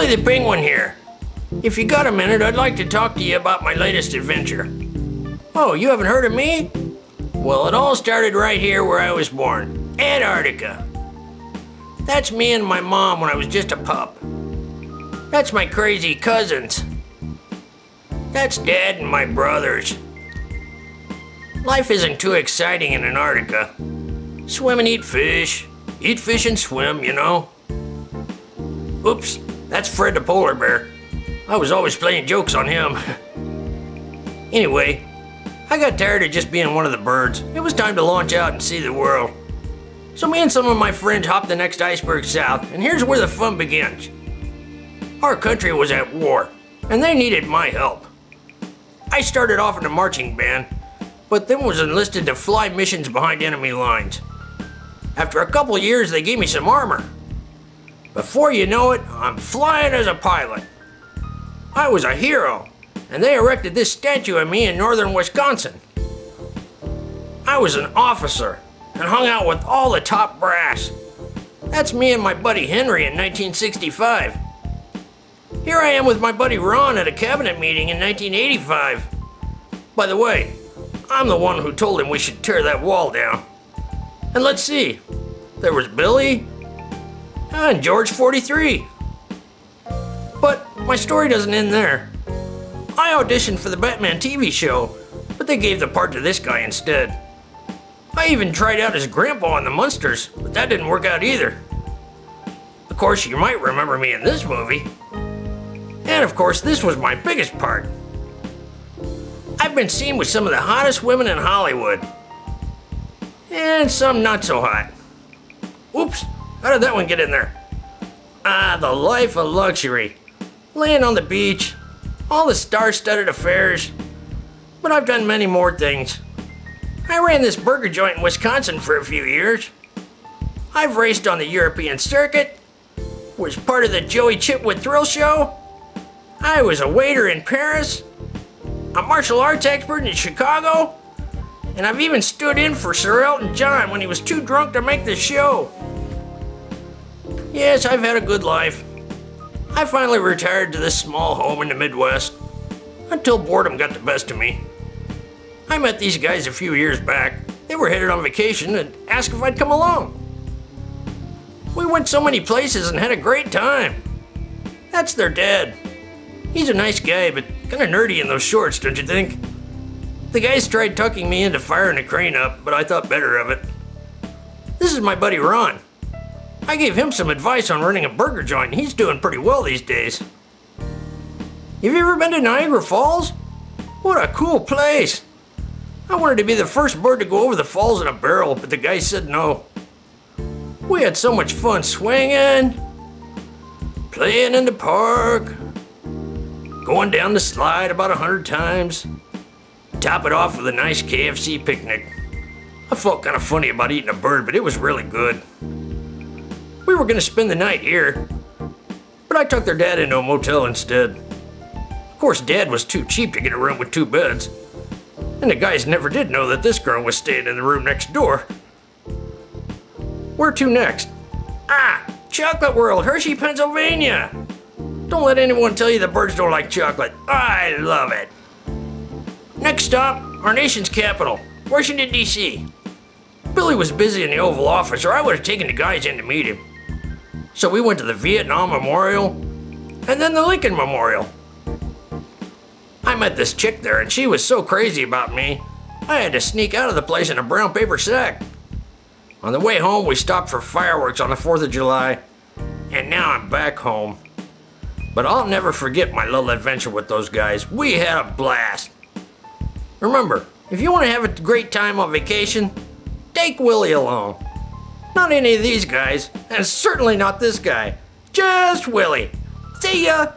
Willy the Penguin here. If you got a minute, I'd like to talk to you about my latest adventure. Oh, you haven't heard of me? Well, it all started right here where I was born, Antarctica. That's me and my mom when I was just a pup. That's my crazy cousins. That's Dad and my brothers. Life isn't too exciting in Antarctica. Swim and eat fish and swim, you know. Oops, that's Fred the polar bear. I was always playing jokes on him. Anyway, I got tired of just being one of the birds. It was time to launch out and see the world. So me and some of my friends hopped the next iceberg south, and here's where the fun begins. Our country was at war, and they needed my help. I started off in a marching band, but then was enlisted to fly missions behind enemy lines. After a couple years, they gave me some armor. Before you know it, I'm flying as a pilot. I was a hero, and they erected this statue of me in northern Wisconsin. I was an officer and hung out with all the top brass. That's me and my buddy Henry in 1965. Here I am with my buddy Ron at a cabinet meeting in 1985. By the way, I'm the one who told him we should tear that wall down. And let's see, there was Billy and George 43. But my story doesn't end there. I auditioned for the Batman TV show, but they gave the part to this guy instead. I even tried out as Grandpa in the Munsters, but that didn't work out either. Of course, you might remember me in this movie. And of course, this was my biggest part. I've been seen with some of the hottest women in Hollywood. And some not so hot. Oops, how did that one get in there? Ah, the life of luxury. Laying on the beach, all the star-studded affairs. But I've done many more things. I ran this burger joint in Wisconsin for a few years. I've raced on the European circuit, was part of the Joey Chitwood Thrill Show. I was a waiter in Paris, a martial arts expert in Chicago, and I've even stood in for Sir Elton John when he was too drunk to make the show. Yes, I've had a good life. I finally retired to this small home in the Midwest, until boredom got the best of me. I met these guys a few years back. They were headed on vacation and asked if I'd come along. We went so many places and had a great time. That's their dad. He's a nice guy, but kind of nerdy in those shorts, don't you think? The guys tried tucking me into firing the crane up, but I thought better of it. This is my buddy Ron. I gave him some advice on running a burger joint, and he's doing pretty well these days. Have you ever been to Niagara Falls? What a cool place. I wanted to be the first bird to go over the falls in a barrel, but the guy said no. We had so much fun swinging, playing in the park, going down the slide about 100 times, top it off with a nice KFC picnic. I felt kind of funny about eating a bird, but it was really good. We were going to spend the night here, but I took their dad into a motel instead. Of course, Dad was too cheap to get a room with 2 beds, and the guys never did know that this girl was staying in the room next door. Where to next? Ah, Chocolate World, Hershey, Pennsylvania. Don't let anyone tell you the birds don't like chocolate. I love it. Next stop, our nation's capital, Washington, D.C. Billy was busy in the Oval Office, or I would have taken the guys in to meet him. So we went to the Vietnam Memorial, and then the Lincoln Memorial. I met this chick there, and she was so crazy about me, I had to sneak out of the place in a brown paper sack. On the way home, we stopped for fireworks on the 4th of July, and now I'm back home. But I'll never forget my little adventure with those guys. We had a blast. Remember, if you want to have a great time on vacation, take Willy along. Not any of these guys, and certainly not this guy. Just Willy. See ya!